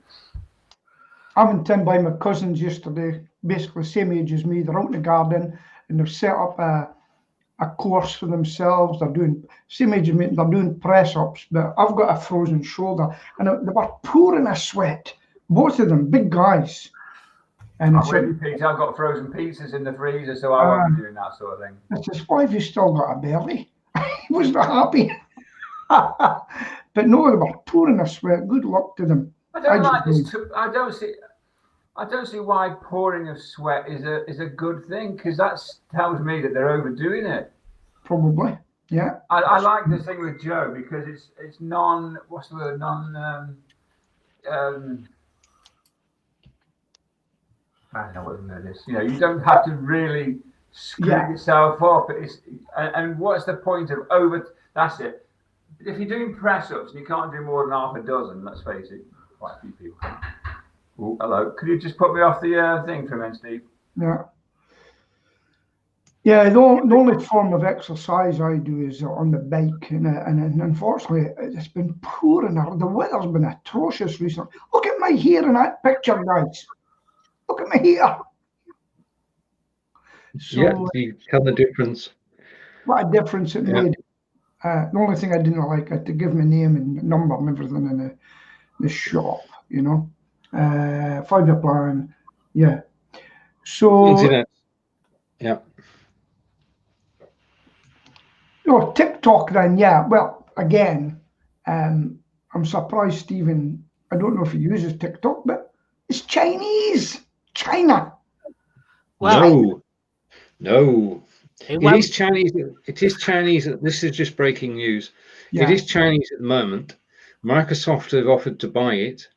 I went in by my cousins yesterday, basically same age as me. They're out in the garden and they've set up a course for themselves. They're doing same age as me. They're doing press ups, but I've got a frozen shoulder, and they were pouring a sweat. Both of them, big guys. And I'm with you, Peter. I've got frozen pizzas in the freezer, so I won't be doing that sort of thing. I says, "Why have you still got a belly?" He was not happy. But no, they were pouring a sweat. Good luck to them. I don't like this. I don't see why pouring of sweat is a good thing, because that tells me that they're overdoing it. Probably, yeah. I like this thing with Joe because it's non. What's the word? I don't know what the word is. You know, you don't have to really screw yourself up. And what's the point of over? That's it. If you're doing press-ups and you can't do more than half a dozen, let's face it, quite a few people. Oh, hello. Could you just put me off the thing for a minute, Steve? Yeah. Yeah, the only form of exercise I do is on the bike, and unfortunately, it's been pouring. The weather's been atrocious recently. Look at my hair in that picture, guys. Look at my hair. So, yeah, you tell the difference. What a difference it made. The only thing I didn't like, I had to give my name and number and everything in the shop, you know. 5-year plan, yeah. So, Internet. Yeah. Oh, TikTok then, yeah. Well, again, I'm surprised, Stephen. I don't know if he uses TikTok, but it's Chinese. China. Well, no. It is Chinese. It is Chinese. This is just breaking news. Yeah. It is Chinese at the moment. Microsoft have offered to buy it,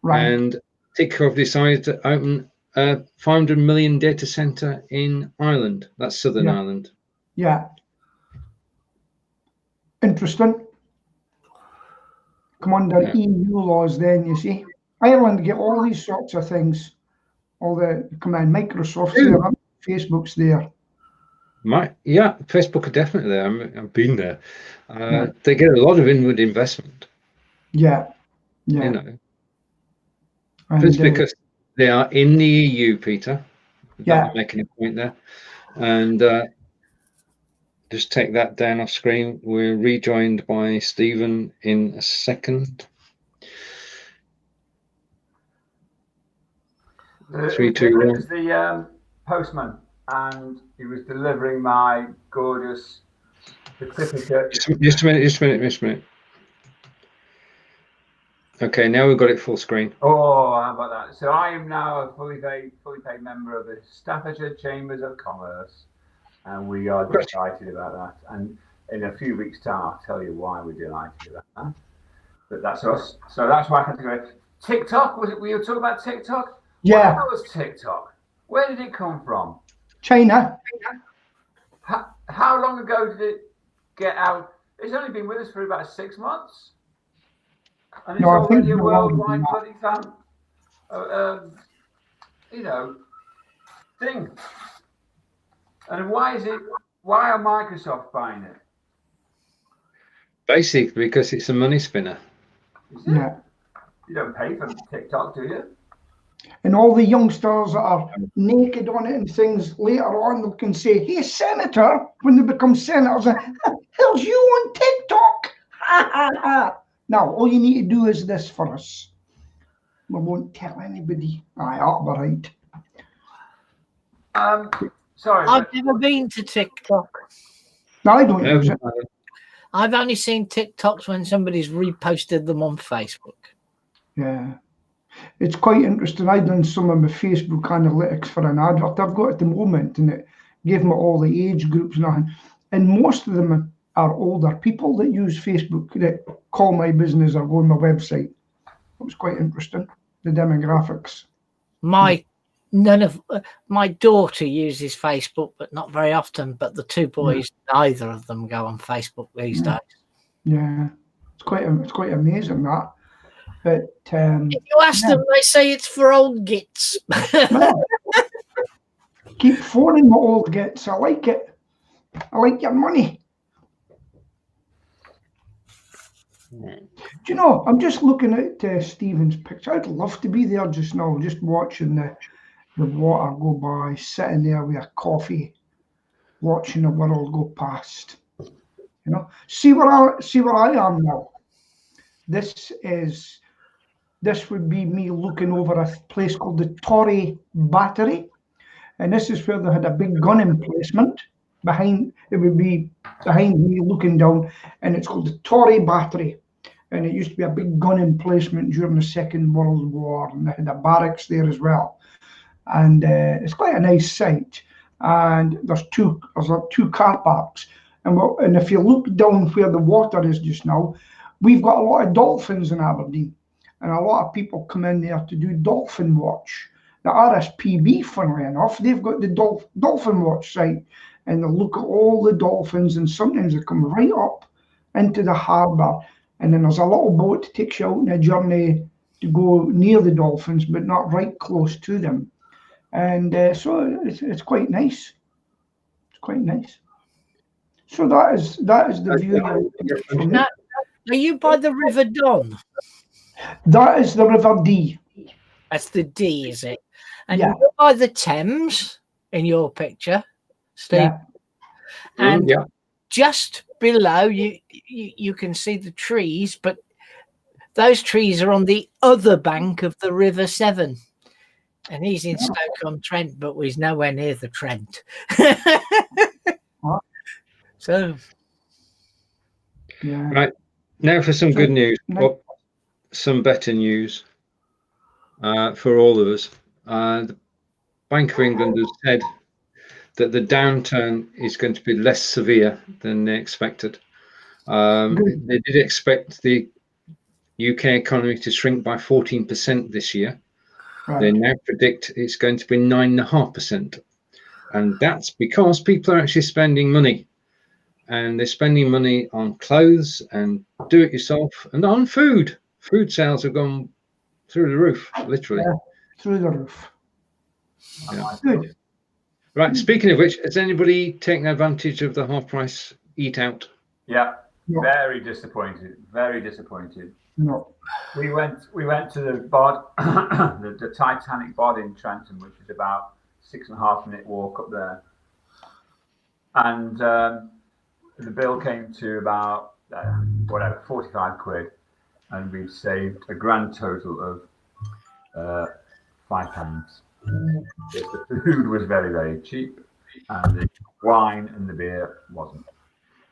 and TikTok have decided to open a 500 million data center in Ireland. That's Southern Ireland. Yeah. Interesting. Come under EU laws, then you see. Ireland get all these sorts of things. All the Microsoft's there, Facebook's there. Facebook are definitely there. I've been there. They get a lot of inward investment. Yeah. You know, And, just because they are in the EU, Peter. Yeah. Not making a point there. And just take that down off screen. We're rejoined by Stephen in a second. 3, 2, 1. It was the postman, and he was delivering my gorgeous certificate. Just a minute. Okay, now we've got it full screen. Oh, how about that? So I am now a fully paid member of the Staffordshire Chambers of Commerce, and we are delighted about that. And in a few weeks' time, I'll tell you why we're delighted about that. But that's us. So that's why I had to go. TikTok, was it? We were talking about TikTok. Yeah. What was TikTok? Where did it come from? China. How long ago did it get out? It's only been with us for about 6 months. And it's already a worldwide bloody fan, thing. And why are Microsoft buying it? Basically, because it's a money spinner. Yeah. You don't pay for TikTok, do you? And all the youngsters that are naked on it and things later on, they can say, "Hey, Senator," when they become senators, "How's you on TikTok?" Ha ha ha. Now, all you need to do is this for us. We won't tell anybody. I ought to be right. Sorry. I've never been to TikTok. No, I don't use it. I've only seen TikToks when somebody's reposted them on Facebook. Yeah. It's quite interesting. I've done some of my Facebook analytics for an advert I've got at the moment, and it gave me all the age groups and most of them are older people that use Facebook that call my business or go on my website. It was quite interesting, the demographics. My daughter uses Facebook, but not very often. But the two boys, neither of them go on Facebook these days. Yeah, it's quite amazing that. But if you ask them, they say it's for old gits. Keep phoning my old gits. I like it. I like your money. Do you know, I'm just looking at Stephen's picture. I'd love to be there just now, just watching the water go by, sitting there with a coffee, watching the world go past. You know, see where I am now. This would be me looking over a place called the Torrey Battery, and this is where they had a big gun emplacement behind. It would be behind me looking down, and it's called the Torrey Battery. And it used to be a big gun emplacement during the Second World War, and they had a barracks there as well. And it's quite a nice site. And there's two car parks. And if you look down where the water is just now, we've got a lot of dolphins in Aberdeen, and a lot of people come in there to do dolphin watch. The RSPB, funnily enough, they've got the dolphin watch site, and they look at all the dolphins, and sometimes they come right up into the harbour. And then there's a little boat that takes you out on a journey to go near the dolphins, but not right close to them. And so it's quite nice. It's quite nice. So that is the view. Now, are you by the River Don? That is the River Dee. That's the D, is it? And Yeah. you're by the Thames in your picture, Steve. Yeah. And just below you can see the trees, but those trees are on the other bank of the River Severn. And he's in Stoke-on-Trent, but he's nowhere near the Trent. So, yeah. Right. Now for some good news, or some better news for all of us. The Bank of England has said that the downturn is going to be less severe than they expected. They did expect the UK economy to shrink by 14% this year. Right. They now predict it's going to be 9.5%. And that's because people are actually spending money. And they're spending money on clothes and do-it-yourself and on food. Food sales have gone through the roof, literally. Yeah, through the roof. Yeah. Good. Right, speaking of which, has anybody taken advantage of the half-price eat-out? Yeah, very disappointed. Very disappointed. No. We went to the bod, the Titanic bod in Trenton, which is about 6.5 minute walk up there, and the bill came to about 45 quid, and we've saved a grand total of £5. The food was very, very cheap, and the wine and the beer wasn't.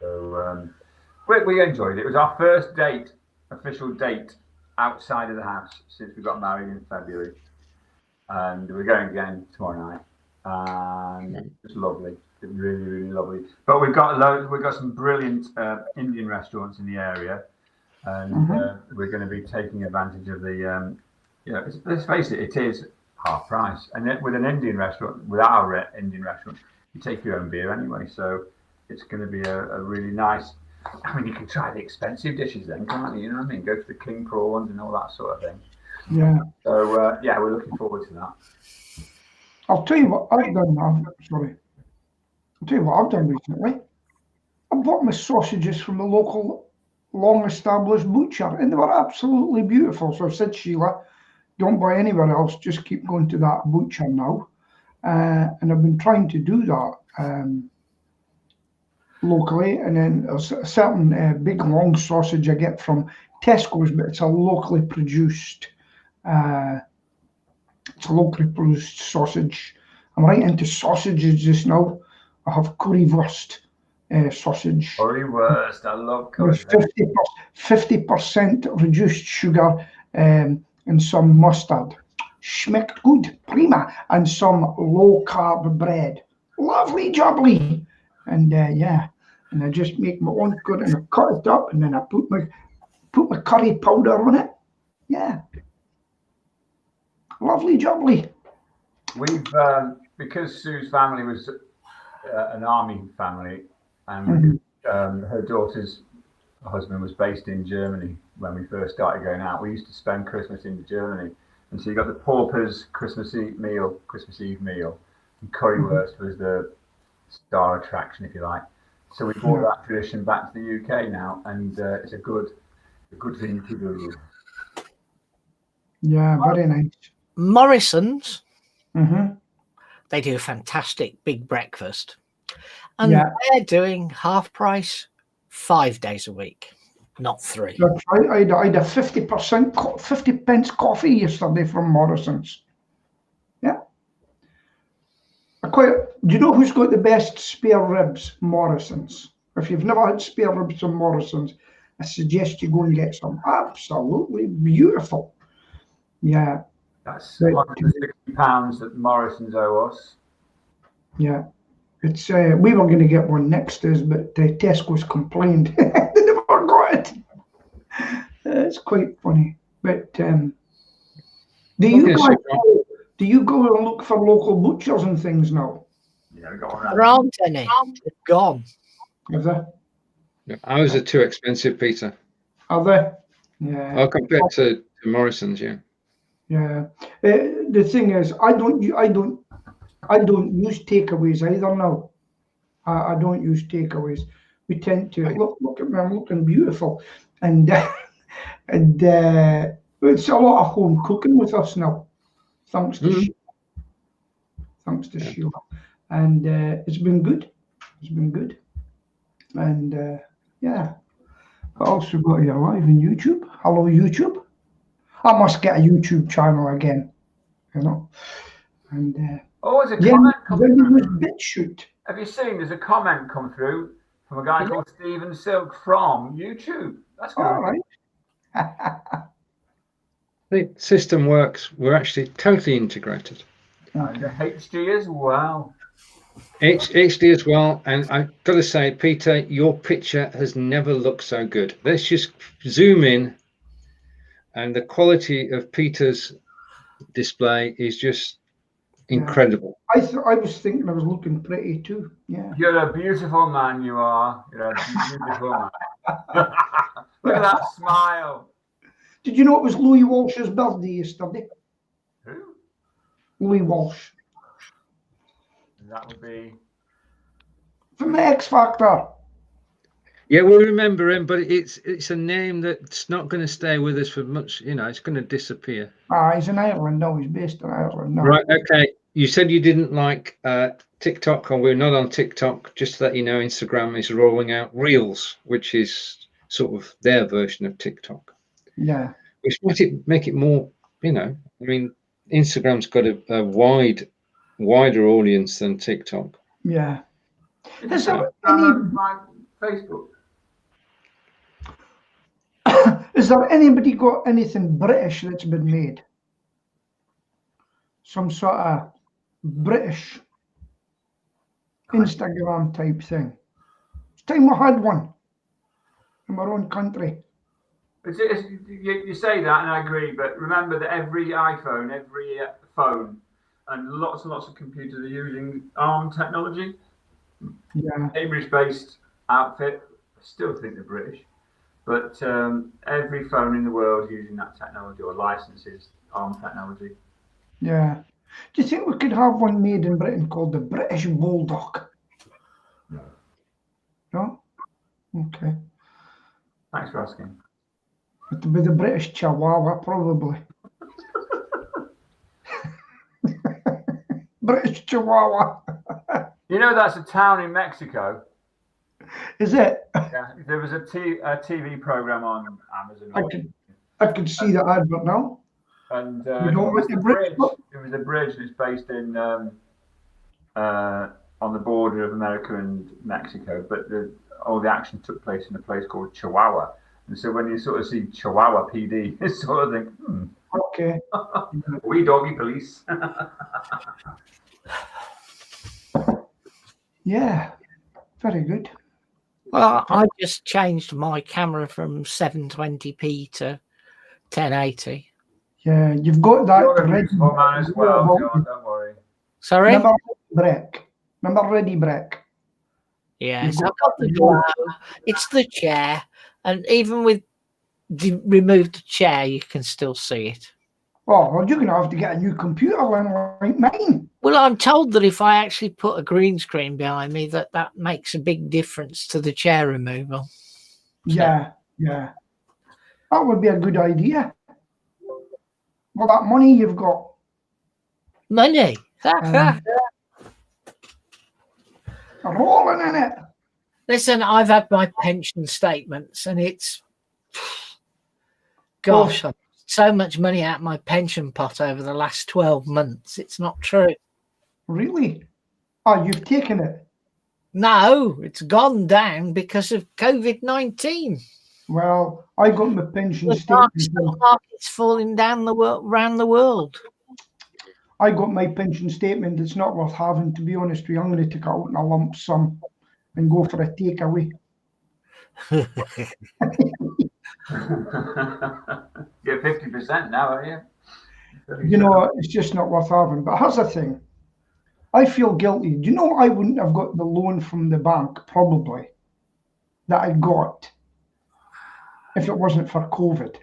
So we enjoyed it. It was our first official date outside of the house since we got married in February, and we're going again tomorrow night. And it's lovely, really, really lovely. But we've got some brilliant Indian restaurants in the area, and we're going to be taking advantage of the. Let's face it, it is half price, and yet with an Indian restaurant, with our Indian restaurant, you take your own beer anyway, so it's going to be a really nice. I mean, you can try the expensive dishes then, can't you? You know what I mean? Go to the king prawns and all that sort of thing. Yeah. So we're looking forward to that. I'll tell you what I've done now. Sorry. I'll tell you what I've done recently. I bought my sausages from the local long-established butcher, and they were absolutely beautiful. So I said, Sheila, don't buy anywhere else. Just keep going to that butcher now. And I've been trying to do that locally. And then there's a certain big long sausage I get from Tesco's, but it's a locally produced. It's a locally produced sausage. I'm right into sausages just now. I have currywurst sausage. Currywurst, I love currywurst. 50% reduced sugar and some mustard. Schmeckt gut, prima. And some low carb bread. Lovely jubbly. And and I just make my own curry and I cut it up and then I put my curry powder on it. Yeah. Lovely jubbly. We've because Sue's family was an army family, and her daughter's husband was based in Germany when we first started going out. We used to spend Christmas in Germany, and so you got the paupers Christmas Eve meal, and currywurst was the star attraction, if you like. So we brought that tradition back to the UK now, and it's a good thing to do. Yeah, very nice. Morrison's, Mm-hmm. they do a fantastic big breakfast, and they're doing half price 5 days a week, not 3. That's right. I had a 50 pence coffee yesterday from Morrison's. Yeah. Do you know who's got the best spare ribs? Morrison's. If you've never had spare ribs from Morrison's, I suggest you go and get some. Absolutely beautiful. Yeah. That's £160 that Morrison's owe us. Yeah. It's we were going to get one next to us, but Tesco's complained. They never got it. It's quite funny. But do you go and look for local butchers and things now? Yeah, we got one. There aren't any. They're gone. Are there? Yeah, ours are too expensive, Peter. Are they? Yeah. Oh, compared to Morrison's, yeah. Yeah. The thing is, I don't use takeaways either now. I don't use takeaways. We tend to look at me. I'm looking beautiful, and it's a lot of home cooking with us now, thanks to Sheila. Thanks to Sheila, and it's been good. It's been good, and yeah. I also got you live on YouTube. Hello, YouTube. I must get a YouTube channel again, you know. And there's a comment coming through. BitChute. Have you seen? There's a comment come through from a guy called Stephen Silk from YouTube. That's good. All right. The system works. We're actually totally integrated. And the HD as well. HD as well, and I've got to say, Peter, your picture has never looked so good. Let's just zoom in, and the quality of Peter's display is just incredible. I was thinking I was looking pretty too. Yeah. You're a beautiful man. You are. You're a beautiful man. Look at that smile. Did you know it was Louis Walsh's birthday yesterday? Who? Louis Walsh. That would be from the X Factor. Yeah, we'll remember him, but it's a name that's not going to stay with us for much. It's going to disappear. He's in Ireland now. He's based in Ireland now. Right. Okay. You said you didn't like TikTok, or we're not on TikTok. Just to let you know, Instagram is rolling out Reels, which is sort of their version of TikTok. Yeah. Which make it more. I mean, Instagram's got a wider audience than TikTok. Yeah. Is there like Facebook? Is there anybody got anything British that's been made? Some sort of British Instagram type thing. It's time we had one in our own country. You say that, and I agree, but remember that every iPhone, every phone, and lots of computers are using ARM technology. Yeah. Cambridge-based outfit. I still think they're British, but every phone in the world using that technology or licenses ARM technology. Yeah. Do you think we could have one made in Britain called the British Bulldog? No. No? Okay. Thanks for asking. It would be the British Chihuahua, probably. British Chihuahua. That's a town in Mexico. Is it? Yeah, there was a TV program on Amazon. I could see the advert now. And It was a bridge. It was a bridge that's based in on the border of America and Mexico, but all the action took place in a place called Chihuahua. And so when you sort of see Chihuahua PD, you sort of think, okay, we doggy police. Yeah, very good. Well, I just changed my camera from 720p to 1080. Yeah, you've got that. You're a beautiful man as well, John, don't worry. Sorry? Remember Ready Break? Yes, I've got the glow. It's the chair. And even with remove the chair, you can still see it. Oh, well, you're going to have to get a new computer like mine. Well, I'm told that if I actually put a green screen behind me, that makes a big difference to the chair removal. Yeah. That would be a good idea. Well, that money you've got. Money? Rolling in it. Listen, I've had my pension statements and it's... Gosh, I've so much money out of my pension pot over the last 12 months. It's not true. Really? Oh, you've taken it? No, it's gone down because of COVID-19. Well, I got my pension statement. The market's falling down around the world. I got my pension statement. It's not worth having, to be honest with you. I'm going to take it out in a lump sum and go for a takeaway. You're 50% now, are you? It's just not worth having. But here's the thing. I feel guilty. Do you know I wouldn't have got the loan from the bank, probably, that I got if it wasn't for COVID.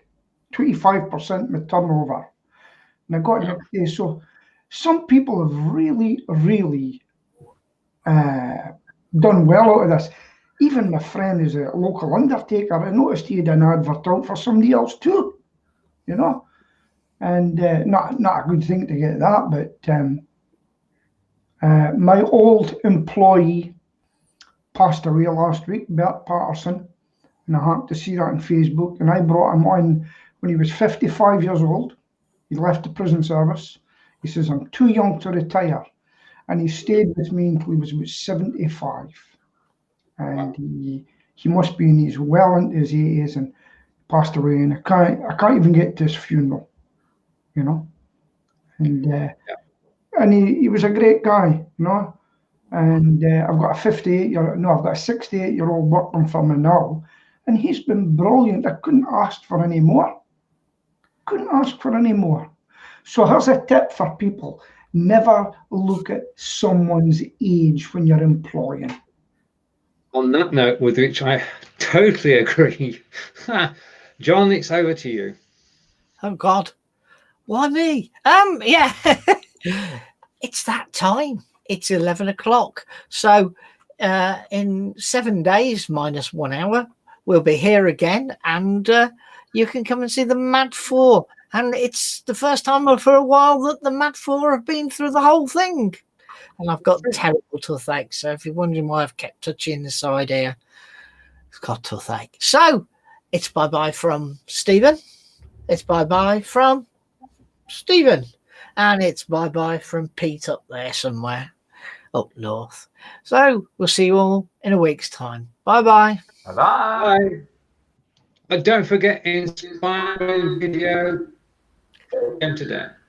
25% my turnover. And I got it next day. So some people have really, really done well out of this. Even my friend is a local undertaker. I noticed he had an advert out for somebody else too, and not a good thing to get that, but my old employee passed away last week, Bert Patterson, and I happened to see that on Facebook, and I brought him on when he was 55 years old. He left the prison service. He says, I'm too young to retire, and he stayed with me until he was about 75. And he must be in his well into his 80s and passed away. And I can't even get to his funeral, And and he was a great guy, And I've got a 68-year-old working for me now, and he's been brilliant. I couldn't ask for any more. So here's a tip for people: never look at someone's age when you're employing. On that note, with which I totally agree. John, it's over to you. Oh, God. Why me? Yeah. It's that time. It's 11 o'clock. So in 7 days minus 1 hour, we'll be here again, and you can come and see the Mad Four. And it's the first time for a while that the Mad Four have been through the whole thing. And I've got terrible toothache. So if you're wondering why I've kept touching the side here, it's got toothache. So it's bye-bye from Stephen. It's bye-bye from Stephen. And it's bye-bye from Pete up there somewhere, up north. So we'll see you all in a week's time. Bye-bye. Bye-bye. Bye. And don't forget, inspiring video today.